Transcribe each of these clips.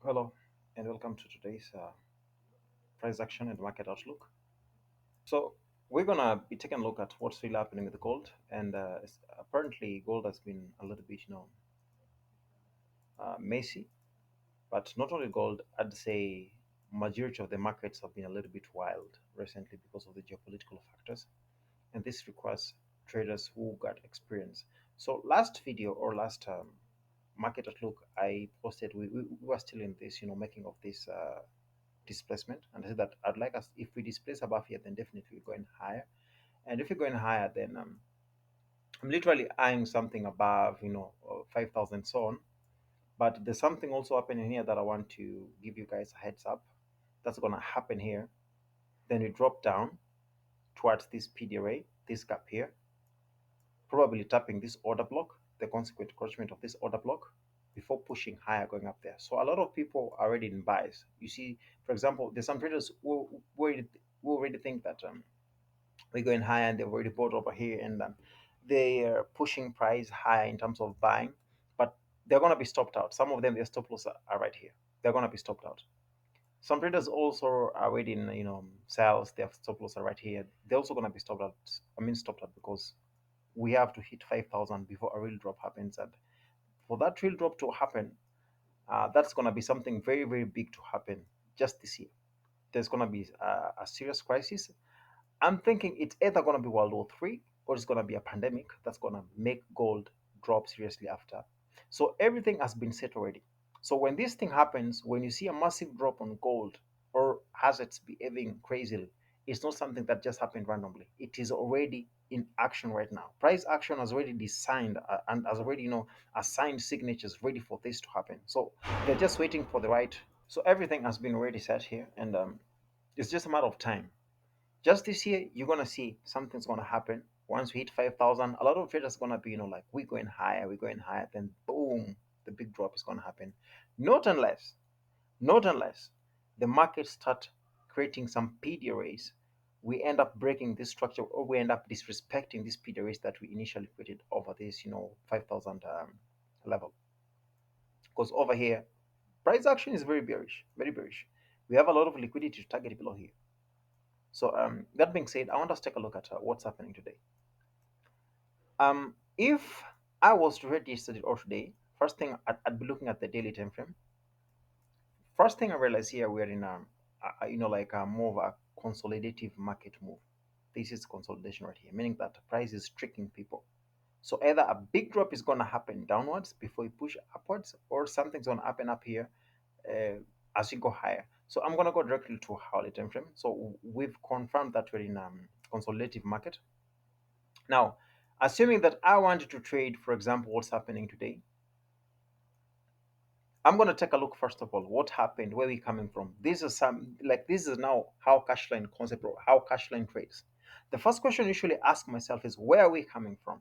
Hello, and welcome to today's price action and market outlook. So, we're gonna be taking a look at what's really happening with gold, and apparently, gold has been a little bit, messy. But not only gold, I'd say majority of the markets have been a little bit wild recently because of the geopolitical factors, and this requires traders who got experience. So, last video or last market outlook I posted, we were still in this, making of this. Displacement, and I said that I'd like us, if we displace above here, then definitely we're going higher, and if you're going higher, then I'm literally eyeing something above 5,000, so on. But there's something also happening here that I want to give you guys a heads up. That's going to happen here. Then we drop down towards this PD array, this gap here, probably tapping this order block, the consequent encroachment of this order block, before pushing higher, going up there. So a lot of people are already in buys. You see, for example, there's some traders who already think that we're going higher, and they've already bought over here, and they are pushing price higher in terms of buying, but they're going to be stopped out. Some of them, their stop loss are right here. They're going to be stopped out. Some traders also are already in sales. Their stop loss are right here. They're also going to be stopped out. I mean, stopped out because we have to hit 5,000 before a real drop happens. And for that real drop to happen, that's going to be something very, very big to happen just this year. There's going to be a serious crisis. I'm thinking it's either going to be World War III, or it's going to be a pandemic that's going to make gold drop seriously after. So everything has been set already. So when this thing happens, when you see a massive drop on gold or assets behaving crazily, it's not something that just happened randomly. It is already in action right now. Price action has already designed and has already, assigned signatures ready for this to happen. So they're just waiting for the right. So everything has been already set here, and it's just a matter of time. Just this year, you're gonna see something's gonna happen. Once we hit 5,000, a lot of traders gonna be, like, we're going higher. Then boom, the big drop is gonna happen. Not unless, not unless the market start creating some PD arrays, we end up breaking this structure, or we end up disrespecting these PD arrays that we initially created over this, 5,000 level. Because over here, price action is very bearish, very bearish. We have a lot of liquidity to target below here. So that being said, I want us to take a look at what's happening today. If I was to trade yesterday or today, first thing I'd be looking at the daily time frame. First thing I realize here, we're in like a more of a consolidative market move. This is consolidation right here, meaning that price is tricking people. So either a big drop is going to happen downwards before you push upwards, or something's going to happen up here uh, as you go higher. So I'm going to go directly to hourly time frame. So we've confirmed that we're in consolidative market. Now, assuming that I wanted to trade, for example, what's happening today, I'm going to take a look first of all what happened, where we coming from. This is now how cashline concept or how cashline trades. The first question I usually ask myself is, where are we coming from?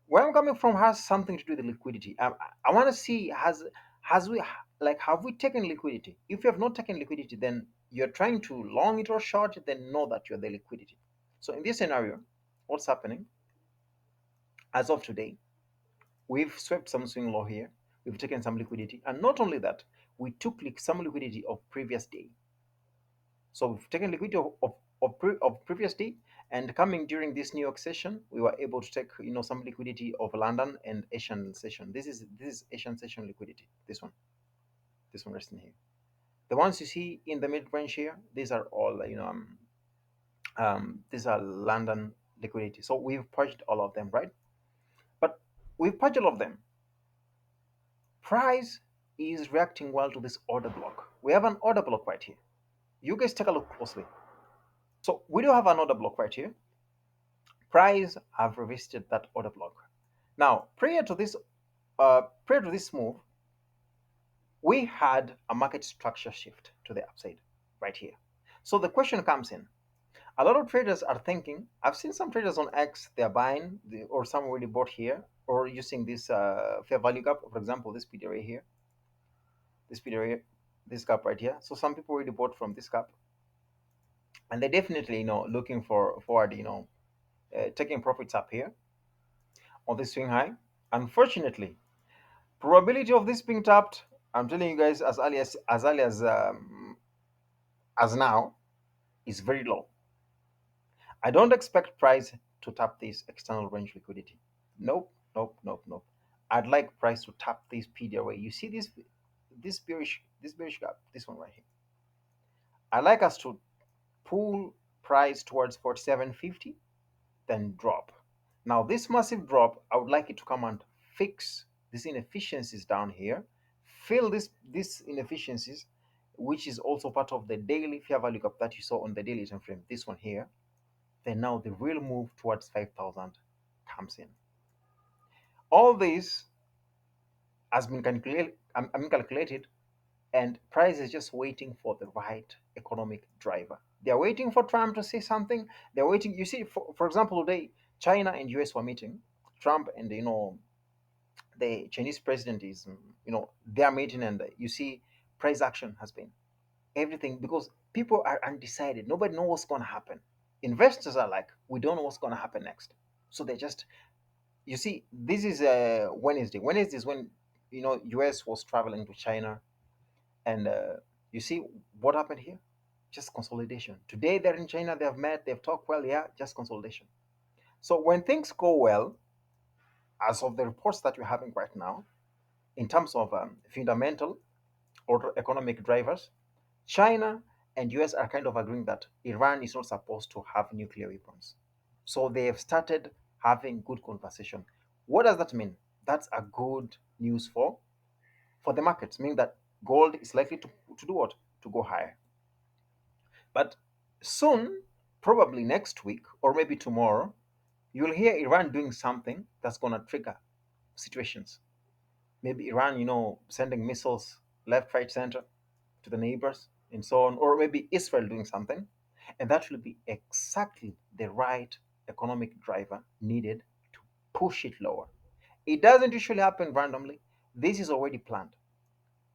Where I'm coming from has something to do with the liquidity. I want to see, has we like have we taken liquidity? If you have not taken liquidity, then you're trying to long it or short it, then know that you're the liquidity. So in this scenario, what's happening as of today? We've swept some swing low here. We've taken some liquidity, and not only that, we took some liquidity of previous day. So we've taken liquidity of previous day, and coming during this New York session, we were able to take some liquidity of London and Asian session. This is Asian session liquidity. This one resting here. The ones you see in the mid range here, these are all these are London liquidity. So we've purged all of them, right? But we've purged all of them. Price is reacting well to this order block. We have an order block right here. You guys take a look closely. So we do have an order block right here. Price have revisited that order block. Now, prior to this move, we had a market structure shift to the upside right here. So the question comes in. A lot of traders are thinking, I've seen some traders on X, they're buying, or some already bought here, or using this fair value gap, for example, this PD array here, this PD array, this gap right here. So some people already bought from this gap, and they're definitely looking forward, taking profits up here on this swing high. Unfortunately, probability of this being tapped I'm telling you guys, as now, is very low. I don't expect price to tap this external range liquidity. Nope, nope, nope, nope. I'd like price to tap this PDRA. You see this bearish gap, this one right here. I'd like us to pull price towards 47.50, then drop. Now this massive drop, I would like it to come and fix these inefficiencies down here, fill these inefficiencies, which is also part of the daily fair value gap that you saw on the daily time frame. This one here, then now the real move towards 5,000 comes in. All this has been calculated, and price is just waiting for the right economic driver. They're waiting for Trump to say something. They're waiting. You see, for example, today China and US were meeting. Trump and the Chinese president is they are meeting, and you see price action has been everything because people are undecided. Nobody knows what's going to happen. Investors are like, we don't know what's going to happen next. So they just, you see, this is Wednesday. Wednesday is when US was traveling to China, and you see what happened here. Just consolidation. Today they're in China. They have met. They've talked well. Yeah, just consolidation. So when things go well, as of the reports that we're having right now, in terms of fundamental or economic drivers, China and US are kind of agreeing that Iran is not supposed to have nuclear weapons. So they have started having good conversation. What does that mean? That's a good news for the markets, meaning that gold is likely to do what? To go higher. But soon, probably next week or maybe tomorrow, you'll hear Iran doing something that's gonna trigger situations. Maybe Iran, sending missiles left, right, center to the neighbors and so on, or maybe Israel doing something, and that will be exactly the right economic driver needed to push it lower. It doesn't usually happen randomly. This is already planned.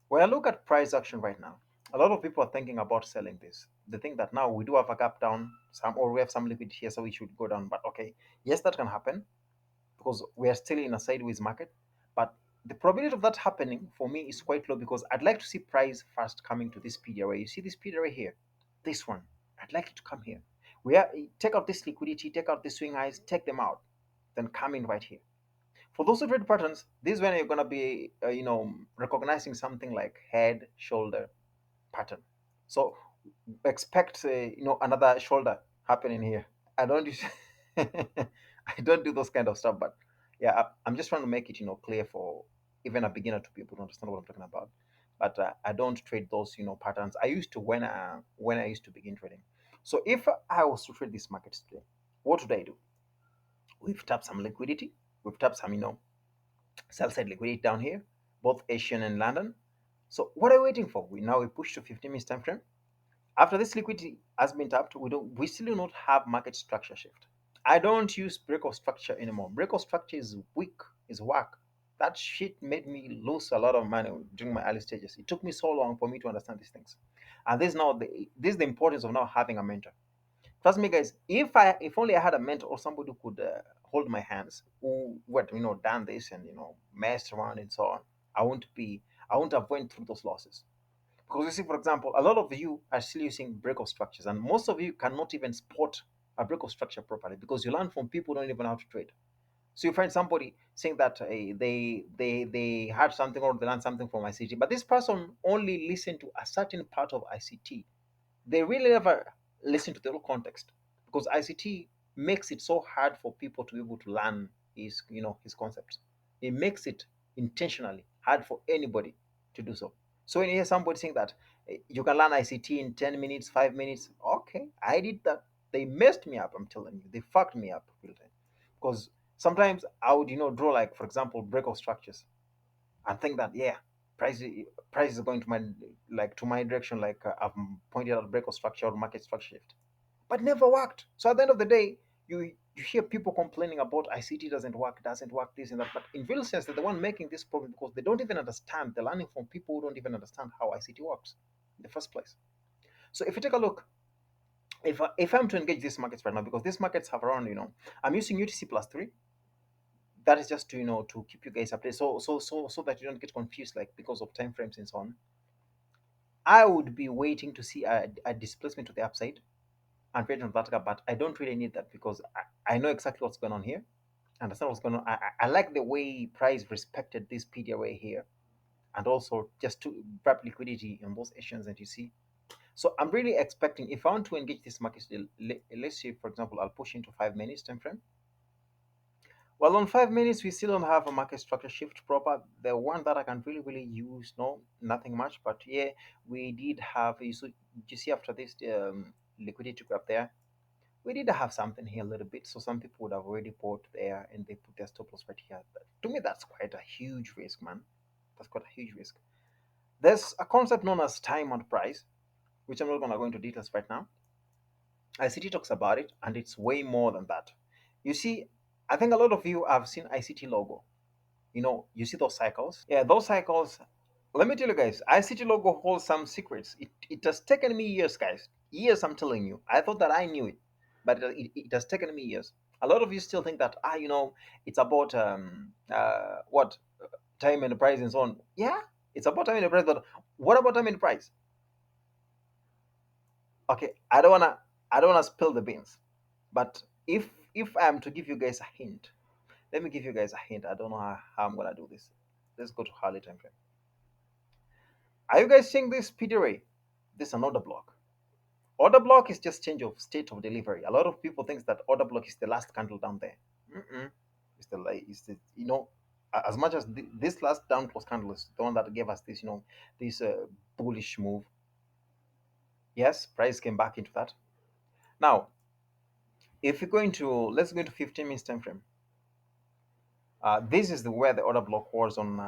When I look at price action right now, a lot of people are thinking about selling this. They think that now we do have a gap down, some or we have some liquidity here, so we should go down. But okay, yes, that can happen because we are still in a sideways market. But the probability of that happening for me is quite low because I'd like to see price first coming to this PDRA. You see this PDRA here, this one. I'd like it to come here. We are take out this liquidity, take out the swing highs, take them out, then come in right here. For those who trade patterns, this is when you're gonna be, recognizing something like head, shoulder pattern. So expect, another shoulder happening here. I don't use, I don't do those kind of stuff, but yeah, I'm just trying to make it, clear for even a beginner to be able to understand what I'm talking about. But I don't trade those, patterns. I used to when I used to begin trading. So if I was to trade this market today, what would I do? We've tapped some liquidity. We've tapped some, sell side liquidity down here, both Asian and London. So what are we waiting for? We push to 15 minutes time frame. After this liquidity has been tapped, we still do not have market structure shift. I don't use break of structure anymore. Break of structure is weak, is whack. That shit made me lose a lot of money during my early stages. It took me so long for me to understand these things. And this is the importance of now having a mentor. Trust me, guys. If only I had a mentor or somebody who could hold my hands, who would done this and messed around and so on, I won't have went through those losses. Because you see, for example, a lot of you are still using break of structures, and most of you cannot even spot a break of structure properly because you learn from people who don't even know how to trade. So you find somebody saying that they had something or they learned something from ICT, but this person only listened to a certain part of ICT. They really never listen to the whole context because ICT makes it so hard for people to be able to learn his concepts. It makes it intentionally hard for anybody to do so. So when you hear somebody saying that you can learn ICT in 10 minutes, 5 minutes, okay, I did that. They messed me up. I'm telling you, they fucked me up real time. Because sometimes I would draw, like, for example, breakout structures and think that, yeah, price price is going to my direction, like I've pointed out breakout structure or market structure shift, but never worked. So at the end of the day, you hear people complaining about ICT doesn't work, this and that, but in real sense they're the one making this problem because they don't even understand. They're learning from people who don't even understand how ICT works in the first place. So if you take a look, if I'm to engage these markets right now, because these markets have around, I'm using UTC plus 3, That is just to to keep you guys updated, so that you don't get confused, like because of time frames and so on. I would be waiting to see a displacement to the upside and trade on that gap, but I don't really need that because I know exactly what's going on here. Understand what's going on. I like the way price respected this PDRA here, and also just to grab liquidity on those Asians that you see. So I'm really expecting, if I want to engage this market, let's say for example I'll push into 5 minutes time frame. Well, on 5 minutes, we still don't have a market structure shift proper. The one that I can really use, no, nothing much. But yeah, we did have, you see after this liquidity grab there, we did have something here a little bit. So some people would have already bought there and they put their stop loss right here. To me, that's quite a huge risk, man. That's quite a huge risk. There's a concept known as time and price, which I'm not going to go into details right now. ICT talks about it, and it's way more than that. You see, I think a lot of you have seen ICT logo. You see those cycles. Yeah, those cycles. Let me tell you guys, ICT logo holds some secrets. It has taken me years, guys. Years, I'm telling you. I thought that I knew it, but it has taken me years. A lot of you still think that it's about what time and price and so on. Yeah, it's about time and price, but what about time and price? Okay, I don't wanna spill the beans, but if I'm to give you guys a hint, let me give you guys a hint. I don't know how I'm gonna do this. Let's go to Harley time frame. Are you guys seeing this PDRA? This is an order block. Order block is just change of state of delivery. A lot of people think that order block is the last candle down there. Mm-mm. It's the as much as this last down close candle is the one that gave us this this bullish move. Yes, price came back into that. Now, if you're going to let's go into 15 minutes time frame. This is where the order block was on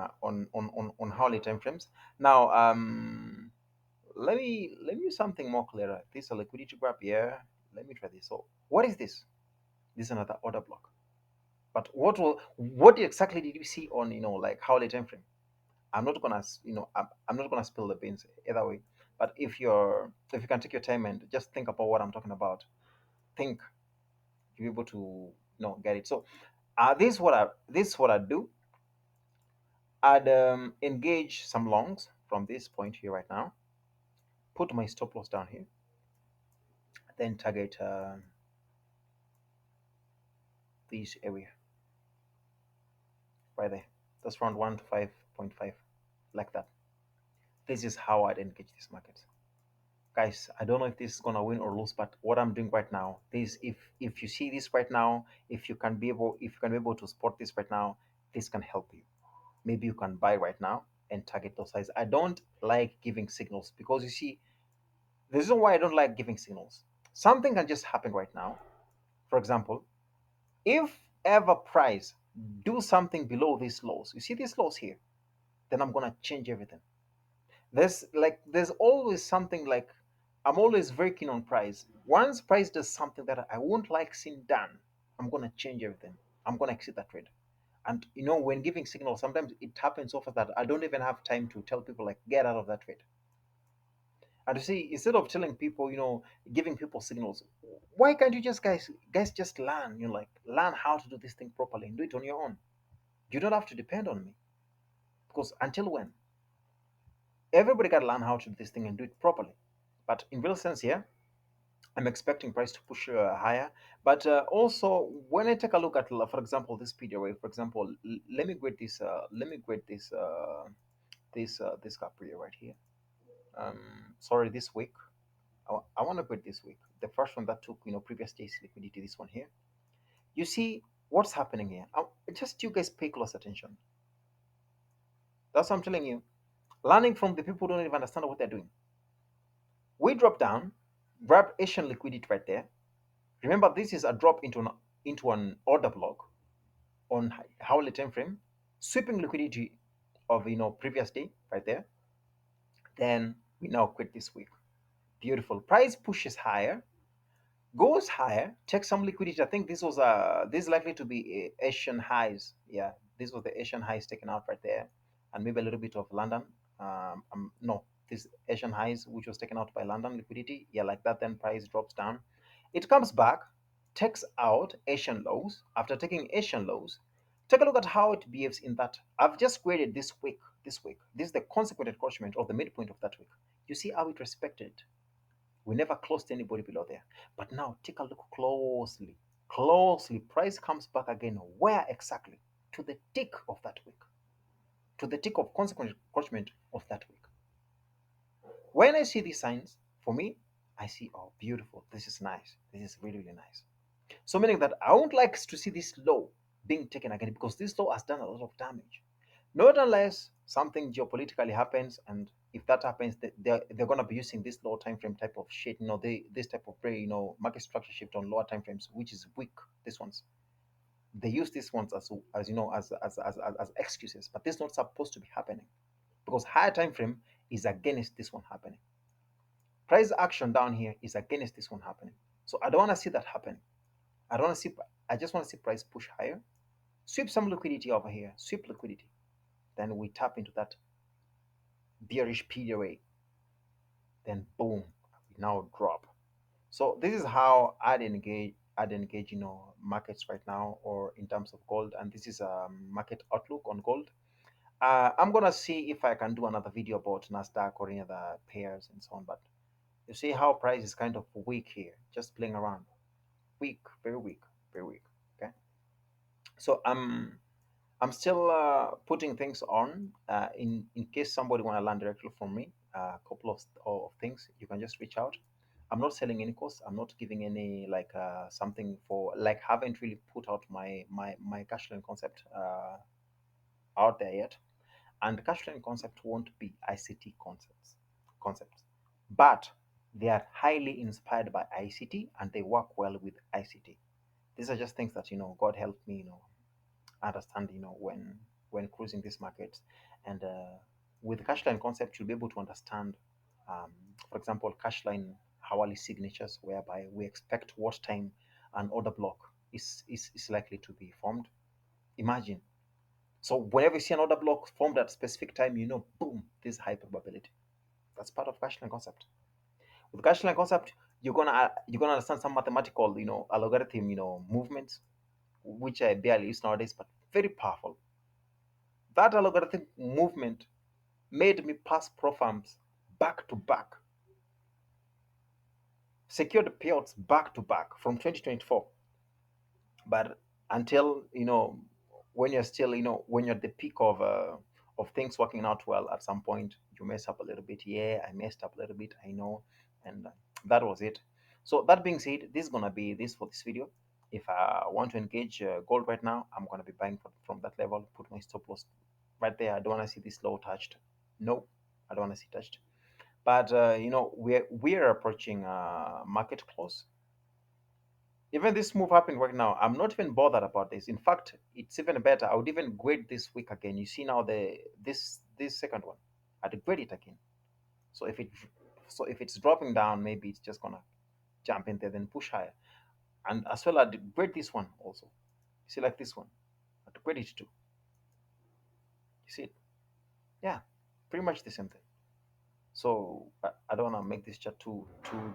hourly time frames. Now, let me use something more clearer. This is a liquidity grab here. Let me try this. So what is this? This is another order block. But what exactly did you see on like hourly time frame? I'm not gonna I'm not gonna spill the beans either way. But if you can take your time and just think about what I'm talking about, think you'll be able to get it. So this is what I do. I'd engage some longs from this point here right now. Put my stop loss down here, then target this area right there. That's around 1 to 5.5, like that. This is how I'd engage this market. Guys, I don't know if this is gonna win or lose, but what I'm doing right now, this if you see this right now, if you can be able to spot this right now, this can help you. Maybe you can buy right now and target those sides. I don't like giving signals because you see, the reason why I don't like giving signals, something can just happen right now. For example, if ever price do something below these lows, you see these lows here, then I'm gonna change everything. There's always something like I'm always very keen on price. Once price does something that I won't like seeing done, I'm gonna change everything. I'm gonna exit that trade. And when giving signals, sometimes it happens so fast that I don't even have time to tell people like get out of that trade. And you see, instead of telling people, giving people signals, why can't you just just learn, like learn how to do this thing properly and do it on your own. You don't have to depend on me. Because until when? Everybody gotta learn how to do this thing and do it properly. But in real sense here, I'm expecting price to push higher. But also, when I take a look at, for example, this PDRA, for example, let me grade this. Let me grade this gap area right here. Sorry, this week. I want to grade this week. The first one that took previous day's liquidity. This one here. You see what's happening here. Just you guys pay close attention. That's what I'm telling you. Learning from the people who don't even understand what they're doing. We drop down, grab Asian liquidity right there. Remember, this is a drop into an order block on hourly time frame, sweeping liquidity of previous day right there. Then we now quit this week. Beautiful. Price pushes higher, goes higher, takes some liquidity. I think this is likely to be Asian highs. Yeah, this was the Asian highs taken out right there, and maybe a little bit of London. No, this Asian highs which was taken out by London liquidity. Yeah, like that. Then price drops down. It comes back, takes out Asian lows. After taking Asian lows, Take a look at how it behaves in that. I've just graded this week. This week. This is the consequent encroachment of the midpoint of that week. You see how it respected it. We never closed anybody below there. But now take a look closely. Closely. Price comes back again. Where exactly? To the tick of that week. To the tick of consequent encroachment of that week. When I see these signs, for me, I see, oh, beautiful. This is nice. This is really, really nice. So meaning that I would like to see this law being taken again because this law has done a lot of damage. Not unless something geopolitically happens, and if that happens, they're gonna be using this lower time frame type of shit. This type of market structure shift on lower time frames, which is weak. These ones they use these ones as you know as excuses, but this is not supposed to be happening because higher time frame is against this one happening. Price action down here is against this one happening. So I don't want to see that happen. I don't want to see. I just want to see price push higher, sweep some liquidity over here, sweep liquidity. Then we tap into that bearish PDA. Then boom, we now drop. So this is how I'd engage markets right now or in terms of gold, and this is a market outlook on gold. I'm gonna see if I can do another video about Nasdaq or any other pairs and so on. But you see how price is kind of weak here, just playing around, weak, very weak, very weak. Okay, so I'm still putting things on in case somebody want to learn directly from me. A couple of things you can just reach out. I'm not selling any course. I'm not giving any like something for like haven't really put out my cash line concept out there yet. And the cash line concept won't be ICT concepts, but they are highly inspired by ICT and they work well with ICT. These are just things that God helped me understand when cruising these markets. And with the cash line concept you'll be able to understand um, for example cash line hourly signatures whereby we expect what time an order block is likely to be formed. Imagine, so whenever you see an order block formed at a specific time, boom, this is high probability. That's part of cash line concept. With cash line concept you're gonna understand some mathematical algorithm movements, which I barely use nowadays, but very powerful. That algorithmic movement made me pass profams back to back, secured payouts back to back from 2024. But until when you're still when you're at the peak of things working out well, at some point you mess up a little bit. Yeah, I messed up a little bit, I know, and that was it. So that being said, this is gonna be this for this video. If I want to engage gold right now, I'm gonna be buying from that level. Put my stop loss right there. I don't want to see this low touched. No, I don't want to see touched. But we're approaching market close. Even this move happening right now, I'm not even bothered about this. In fact, it's even better. I would even grade this week again. You see now this second one, I'd grade it again. So if it's dropping down, maybe it's just gonna jump in there then push higher. And as well, I'd grade this one also. You see, like this one, I'd grade it too. You see it? Yeah, pretty much the same thing. So I don't wanna make this chat too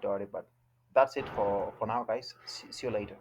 dirty, but that's it for now, guys. See you later.